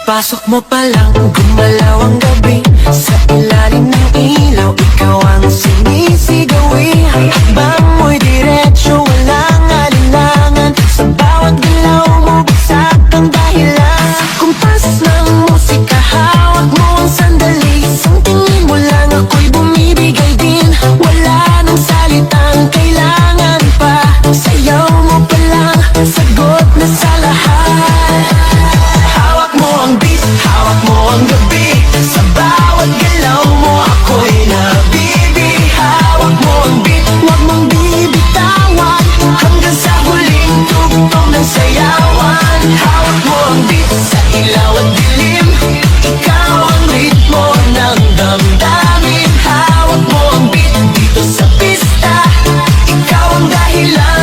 Pagpasok mo pa lang, gumalaw ang gabi. Sa ilalim ng ilaw, ikaw ang sinisigawi. Hakbang mo'y diretsyo, walang alinlangan. Sa bawat galaw mo, bagsak ang dahilan. Kumpas ng musika, hawak mo ang sandali. Isang tingin mo lang, ako'y bumibigay din. Wala nang salitang kailangan pa. Sayaw mo pa lang, sagot na sa lahat. Hawak mo ang beat, hawak mo ang gabi. Sa bawat galaw mo, ako'y nabibi. Hawak mo ang beat, huwag mong bibitawan. Hanggang sa huling tugtog ng sayawan. Hawak mo ang beat, sa ilaw at dilim. Ikaw ang ritmo ng damdamin. Hawak mo ang beat, dito sa pista. Ikaw ang dahilan.